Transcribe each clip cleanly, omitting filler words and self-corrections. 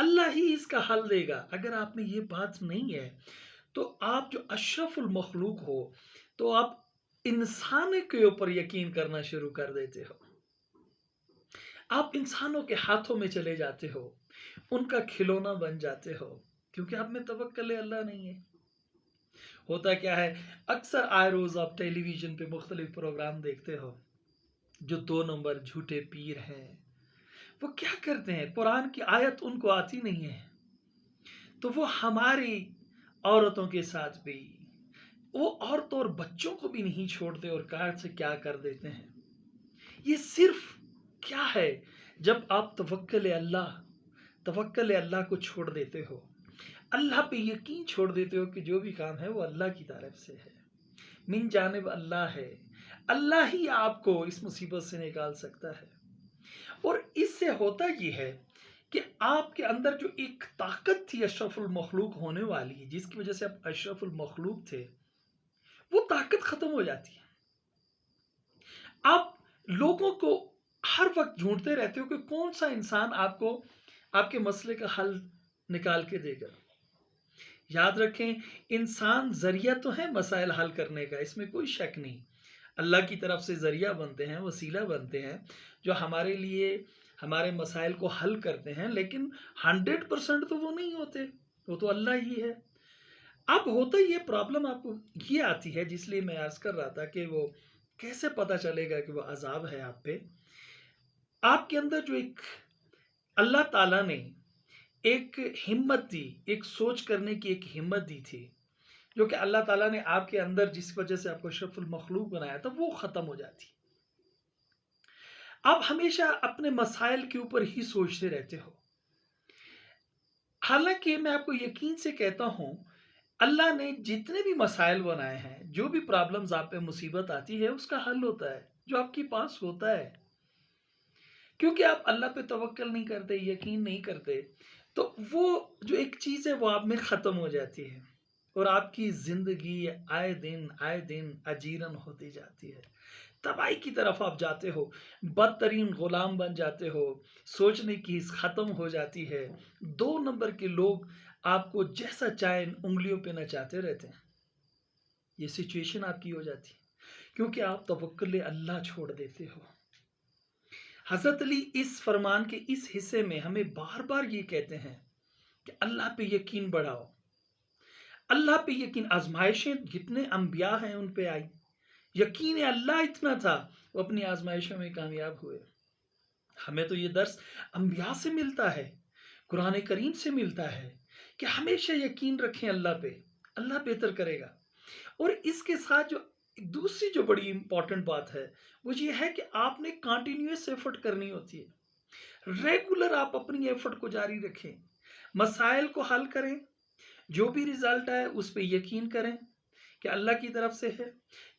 اللہ ہی اس کا حل دے گا. اگر آپ میں یہ بات نہیں ہے تو آپ جو اشرف المخلوق ہو تو آپ انسان کے اوپر یقین کرنا شروع کر دیتے ہو. آپ انسانوں کے ہاتھوں میں چلے جاتے ہو، ان کا کھلونا بن جاتے ہو، کیونکہ آپ میں توکل اللہ نہیں ہے. ہوتا کیا ہے، اکثر آئے روز آپ ٹیلی ویژن پہ مختلف پروگرام دیکھتے ہو، جو 2 نمبر جھوٹے پیر ہیں وہ کیا کرتے ہیں، قرآن کی آیت ان کو آتی نہیں ہے تو وہ ہماری عورتوں کے ساتھ بھی، وہ عورتوں اور بچوں کو بھی نہیں چھوڑتے اور کہاں سے کیا کر دیتے ہیں. یہ صرف کیا ہے، جب آپ توکل اللہ کو چھوڑ دیتے ہو، اللہ پہ یقین چھوڑ دیتے ہو کہ جو بھی کام ہے وہ اللہ کی طرف سے ہے، من جانب اللہ ہے، اللہ ہی آپ کو اس مصیبت سے نکال سکتا ہے. اور اس سے ہوتا یہ ہے کہ آپ کے اندر جو ایک طاقت تھی اشرف المخلوق ہونے والی، جس کی وجہ سے آپ اشرف المخلوق تھے، وہ طاقت ختم ہو جاتی ہے. آپ لوگوں کو ہر وقت ڈھونڈتے رہتے ہو کہ کون سا انسان آپ کو آپ کے مسئلے کا حل نکال کے دے گا. یاد رکھیں، انسان ذریعہ تو ہے مسائل حل کرنے کا، اس میں کوئی شک نہیں. اللہ کی طرف سے ذریعہ بنتے ہیں، وسیلہ بنتے ہیں جو ہمارے لیے ہمارے مسائل کو حل کرتے ہیں، لیکن 100% تو وہ نہیں ہوتے، وہ تو اللہ ہی ہے. اب ہوتا یہ پرابلم آپ کو یہ آتی ہے، جس لیے میں عرض کر رہا تھا کہ وہ کیسے پتہ چلے گا کہ وہ عذاب ہے آپ پہ. آپ کے اندر جو ایک اللہ تعالیٰ نے ایک ہمت دی، ایک سوچ کرنے کی ایک ہمت دی تھی، جو کہ اللہ تعالیٰ نے آپ کے اندر جس وجہ سے آپ کو اشرف المخلوق بنایا تھا، وہ ختم ہو جاتی. آپ ہمیشہ اپنے مسائل کے اوپر ہی سوچتے رہتے ہو. حالانکہ میں آپ کو یقین سے کہتا ہوں، اللہ نے جتنے بھی مسائل بنائے ہیں، جو بھی پرابلمز آپ پہ مصیبت آتی ہے، اس کا حل ہوتا ہے جو آپ کے پاس ہوتا ہے. کیونکہ آپ اللہ پہ توکل نہیں کرتے، یقین نہیں کرتے، تو وہ جو ایک چیز ہے وہ آپ میں ختم ہو جاتی ہے اور آپ کی زندگی آئے دن اجیرن ہوتی جاتی ہے. تباہی کی طرف آپ جاتے ہو، بدترین غلام بن جاتے ہو، سوچنے کی ختم ہو جاتی ہے. 2 نمبر کے لوگ آپ کو جیسا چاہیں انگلیوں پہ نچاتے رہتے ہیں. یہ سچویشن آپ کی ہو جاتی ہے کیونکہ آپ توکل اللہ چھوڑ دیتے ہو. حضرت علی اس فرمان کے اس حصے میں ہمیں بار بار یہ کہتے ہیں کہ اللہ پہ یقین بڑھاؤ، اللہ پہ یقین. آزمائشیں جتنے انبیاء ہیں ان پہ آئی، یقین اللہ اتنا تھا وہ اپنی آزمائشوں میں کامیاب ہوئے. ہمیں تو یہ درس انبیاء سے ملتا ہے، قرآن کریم سے ملتا ہے کہ ہمیشہ یقین رکھیں اللہ پہ، اللہ بہتر کرے گا. اور اس کے ساتھ جو دوسری جو بڑی امپورٹنٹ بات ہے وہ یہ ہے کہ آپ نے کنٹینیوس ایفرٹ کرنی ہوتی ہے. ریگولر آپ اپنی ایفرٹ کو جاری رکھیں، مسائل کو حل کریں، جو بھی رزلٹ آئے اس پہ یقین کریں کہ اللہ کی طرف سے ہے.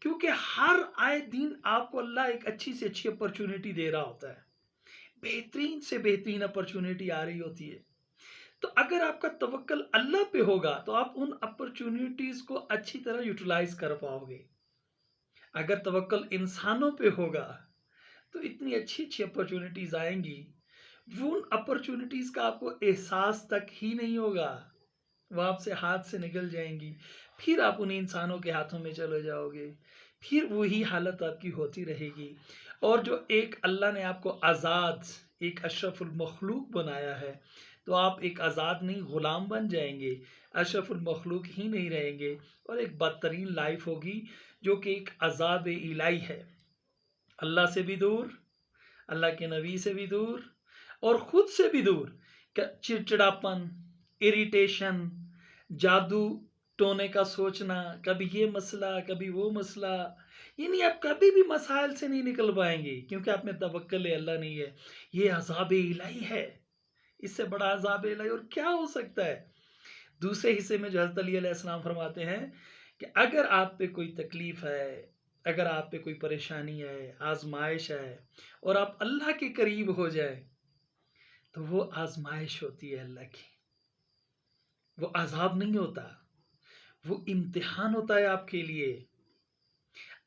کیونکہ ہر آئے دن آپ کو اللہ ایک اچھی سے اچھی اپرچونٹی دے رہا ہوتا ہے، بہترین سے بہترین اپرچونٹی آ رہی ہوتی ہے. تو اگر آپ کا توکل اللہ پہ ہوگا تو آپ ان اپرچونٹیز کو اچھی طرح یوٹیلائز کر پاؤ گے. اگر توکل انسانوں پہ ہوگا تو اتنی اچھی اچھی اپرچونٹیز آئیں گی، وہ ان اپرچونٹیز کا آپ کو احساس تک ہی نہیں ہوگا، وہ آپ سے ہاتھ سے نکل جائیں گی. پھر آپ انہیں انسانوں کے ہاتھوں میں چلے جاؤ گے، پھر وہی حالت آپ کی ہوتی رہے گی. اور جو ایک اللہ نے آپ کو آزاد، ایک اشرف المخلوق بنایا ہے، تو آپ ایک آزاد نہیں غلام بن جائیں گے، اشرف المخلوق ہی نہیں رہیں گے، اور ایک بدترین لائف ہوگی جو کہ ایک عذاب الہی ہے. اللہ سے بھی دور، اللہ کے نبی سے بھی دور، اور خود سے بھی دور. چڑچڑاپن، اریٹیشن، جادو ٹونے کا سوچنا، کبھی یہ مسئلہ کبھی وہ مسئلہ، یعنی آپ کبھی بھی مسائل سے نہیں نکل پائیں گے کیونکہ آپ میں توکل اللہ نہیں ہے. یہ عذاب الہی ہے، اس سے بڑا عذاب الہی اور کیا ہو سکتا ہے. دوسرے حصے میں جو حضرت علی علیہ السلام فرماتے ہیں کہ اگر آپ پہ کوئی تکلیف ہے، اگر آپ پہ کوئی پریشانی ہے، آزمائش ہے، اور آپ اللہ کے قریب ہو جائے تو وہ آزمائش ہوتی ہے اللہ کی، وہ عذاب نہیں ہوتا، وہ امتحان ہوتا ہے آپ کے لیے.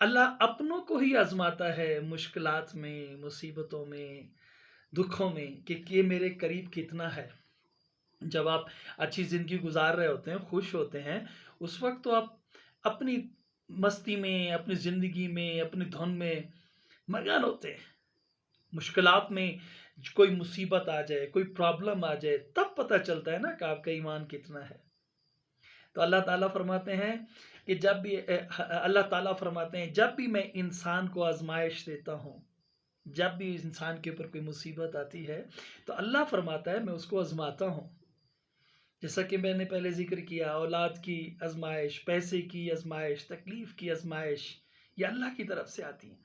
اللہ اپنوں کو ہی آزماتا ہے مشکلات میں، مصیبتوں میں، دکھوں میں، کہ یہ میرے قریب کتنا ہے. جب آپ اچھی زندگی گزار رہے ہوتے ہیں، خوش ہوتے ہیں، اس وقت تو آپ اپنی مستی میں، اپنی زندگی میں، اپنی دھن میں مگن ہوتے ہیں۔ مشکلات میں کوئی مصیبت آ جائے، کوئی پرابلم آ جائے، تب پتہ چلتا ہے نا کہ آپ کا ایمان کتنا ہے۔ تو اللہ تعالیٰ فرماتے ہیں کہ جب بھی میں انسان کو آزمائش دیتا ہوں، جب بھی انسان کے اوپر کوئی مصیبت آتی ہے تو اللہ فرماتا ہے میں اس کو آزماتا ہوں۔ جیسا کہ میں نے پہلے ذکر کیا، اولاد کی آزمائش، پیسے کی آزمائش، تکلیف کی آزمائش، یہ اللہ کی طرف سے آتی ہیں۔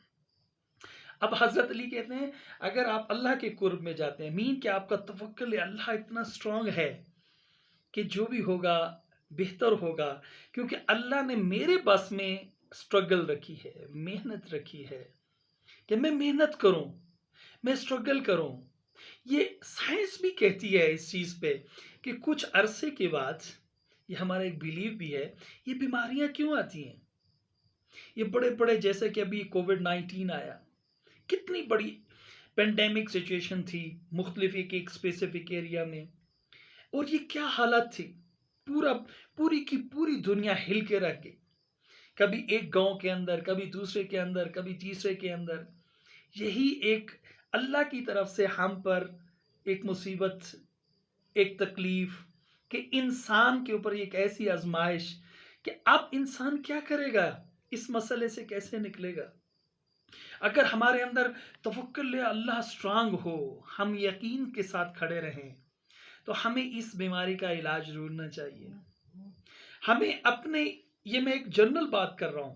اب حضرت علی کہتے ہیں اگر آپ اللہ کے قرب میں جاتے ہیں، مین کہ آپ کا توکل اللہ اتنا اسٹرانگ ہے کہ جو بھی ہوگا بہتر ہوگا، کیونکہ اللہ نے میرے بس میں اسٹرگل رکھی ہے، محنت رکھی ہے کہ میں محنت کروں، میں اسٹرگل کروں۔ یہ سائنس بھی کہتی ہے اس چیز پہ کہ کچھ عرصے کے بعد، یہ ہمارا ایک بیلیو بھی ہے، یہ بیماریاں کیوں آتی ہیں؟ یہ بڑے بڑے، جیسے کہ ابھی کووڈ-19 آیا، کتنی بڑی پینڈیمک سچویشن تھی مختلف ایک اسپیسیفک ایریا میں، اور یہ کیا حالت تھی، پوری کی پوری دنیا ہل کے رہ گئی، کبھی ایک گاؤں کے اندر، کبھی دوسرے کے اندر، کبھی تیسرے کے اندر۔ یہی ایک اللہ کی طرف سے ہم پر ایک مصیبت، ایک تکلیف، کہ انسان کے اوپر ایک ایسی آزمائش کہ اب انسان کیا کرے گا، اس مسئلے سے کیسے نکلے گا۔ اگر ہمارے اندر توکل اللہ اسٹرانگ ہو، ہم یقین کے ساتھ کھڑے رہیں، تو ہمیں اس بیماری کا علاج ڈھونڈنا چاہیے۔ ہمیں اپنے، یہ میں ایک جنرل بات کر رہا ہوں،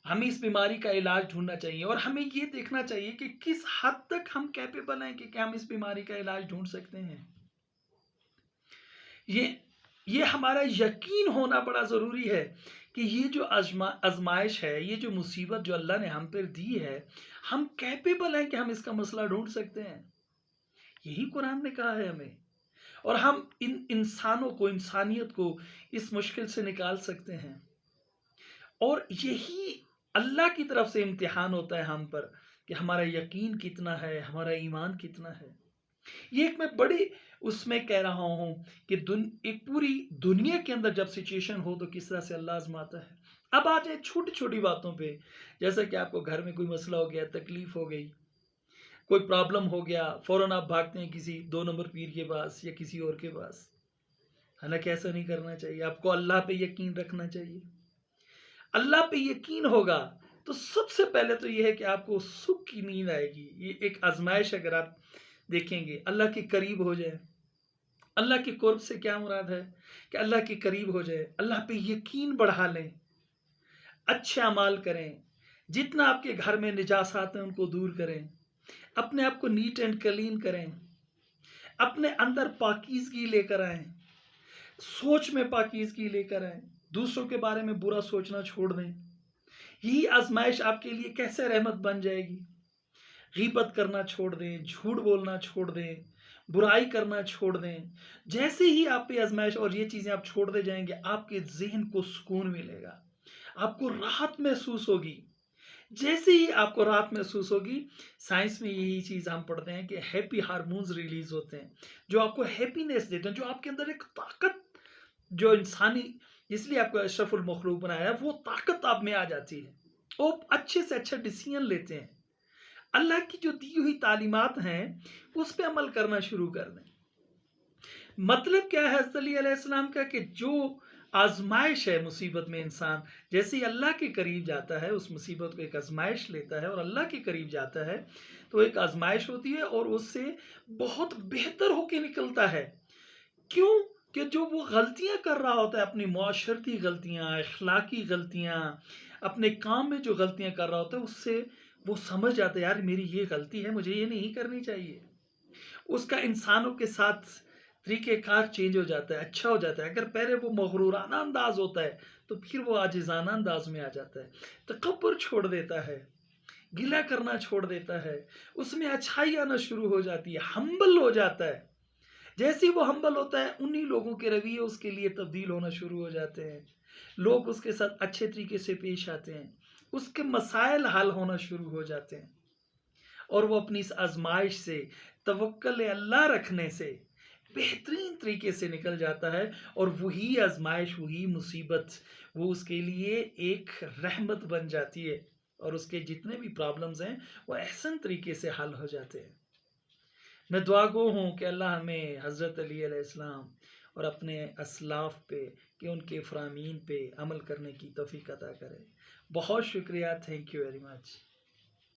ہمیں اس بیماری کا علاج ڈھونڈنا چاہیے، اور ہمیں یہ دیکھنا چاہیے کہ کس حد تک ہم کیپیبل ہیں کہ ہم اس بیماری کا علاج ڈھونڈ سکتے ہیں۔ یہ ہمارا یقین ہونا بڑا ضروری ہے کہ یہ جو آزمائش ہے، یہ جو مصیبت جو اللہ نے ہم پر دی ہے، ہم کیپیبل ہیں کہ ہم اس کا مسئلہ ڈھونڈ سکتے ہیں۔ یہی قرآن نے کہا ہے ہمیں، اور ہم ان انسانوں کو، انسانیت کو اس مشکل سے نکال سکتے ہیں۔ اور یہی اللہ کی طرف سے امتحان ہوتا ہے ہم پر کہ ہمارا یقین کتنا ہے، ہمارا ایمان کتنا ہے۔ یہ ایک میں بڑے اس میں کہہ رہا ہوں کہ ایک پوری دنیا کے اندر جب سچویشن ہو تو کس طرح سے اللہ آزماتا ہے۔ اب آ جائیں چھوٹی چھوٹی باتوں پہ، جیسا کہ آپ کو گھر میں کوئی مسئلہ ہو گیا، تکلیف ہو گئی، کوئی پرابلم ہو گیا، فوراً آپ بھاگتے ہیں کسی 2 نمبر پیر کے پاس یا کسی اور کے پاس۔ حالانکہ ایسا نہیں کرنا چاہیے، آپ کو اللہ پہ یقین رکھنا چاہیے۔ اللہ پہ یقین ہوگا تو سب سے پہلے تو یہ ہے کہ آپ کو سکھ کی نیند آئے گی۔ یہ ایک آزمائش اگر آپ دیکھیں گے، اللہ کے قریب ہو جائے۔ اللہ کے قرب سے کیا مراد ہے کہ اللہ کے قریب ہو جائے، اللہ پہ یقین بڑھا لیں، اچھے اعمال کریں، جتنا آپ کے گھر میں نجاسات ہیں ان کو دور کریں، اپنے آپ کو نیٹ اینڈ کلین کریں، اپنے اندر پاکیزگی لے کر آئیں، سوچ میں پاکیزگی لے کر آئیں، دوسروں کے بارے میں برا سوچنا چھوڑ دیں۔ یہی آزمائش آپ کے لیے کیسے رحمت بن جائے گی۔ غیبت کرنا چھوڑ دیں، جھوٹ بولنا چھوڑ دیں، برائی کرنا چھوڑ دیں۔ جیسے ہی آپ پہ آزمائش اور یہ چیزیں آپ چھوڑتے جائیں گے، آپ کے ذہن کو سکون ملے گا، آپ کو راحت محسوس ہوگی۔ جیسے ہی آپ کو راحت محسوس ہوگی، سائنس میں یہی چیز ہم پڑھتے ہیں کہ ہیپی ہارمونز ریلیز ہوتے ہیں، جو آپ کو ہیپینس دیتے ہیں، جو آپ کے اندر ایک طاقت، جو انسانی، اس لیے آپ کو اشرف المخلوق بنایا ہے، وہ طاقت آپ میں آ جاتی ہے، اور اچھے سے اچھا ڈیسیژن لیتے ہیں۔ اللہ کی جو دی ہوئی تعلیمات ہیں اس پہ عمل کرنا شروع کر دیں۔ مطلب کیا ہے حضرت علی علیہ السلام کا، کہ جو آزمائش ہے مصیبت میں، انسان جیسے ہی اللہ کے قریب جاتا ہے، اس مصیبت کو ایک آزمائش لیتا ہے اور اللہ کے قریب جاتا ہے تو ایک آزمائش ہوتی ہے، اور اس سے بہت بہتر ہو کے نکلتا ہے۔ کیوں کہ جو وہ غلطیاں کر رہا ہوتا ہے، اپنی معاشرتی غلطیاں، اخلاقی غلطیاں، اپنے کام میں جو غلطیاں کر رہا ہوتا ہے، اس سے وہ سمجھ جاتا ہے یار میری یہ غلطی ہے، مجھے یہ نہیں کرنی چاہیے۔ اس کا انسانوں کے ساتھ طریقہ کار چینج ہو جاتا ہے، اچھا ہو جاتا ہے۔ اگر پہلے وہ مغرورانہ انداز ہوتا ہے تو پھر وہ عاجزانہ انداز میں آ جاتا ہے، تکبر چھوڑ دیتا ہے، گلہ کرنا چھوڑ دیتا ہے، اس میں اچھائی آنا شروع ہو جاتی ہے، ہمبل ہو جاتا ہے۔ جیسے وہ ہمبل ہوتا ہے، انہی لوگوں کے رویے اس کے لیے تبدیل ہونا شروع ہو جاتے ہیں، لوگ اس کے ساتھ اچھے طریقے سے پیش آتے ہیں، اس کے مسائل حل ہونا شروع ہو جاتے ہیں، اور وہ اپنی اس آزمائش سے، توکل اللہ رکھنے سے، بہترین طریقے سے نکل جاتا ہے، اور وہی آزمائش، وہی مصیبت وہ اس کے لیے ایک رحمت بن جاتی ہے، اور اس کے جتنے بھی پرابلمز ہیں وہ احسن طریقے سے حل ہو جاتے ہیں۔ میں دعا گو ہوں کہ اللہ ہمیں حضرت علی علیہ السلام اور اپنے اسلاف پہ، کہ ان کے فرامین پہ عمل کرنے کی توفیق عطا کرے۔ بہت شکریہ، تھینک یو ویری مچ۔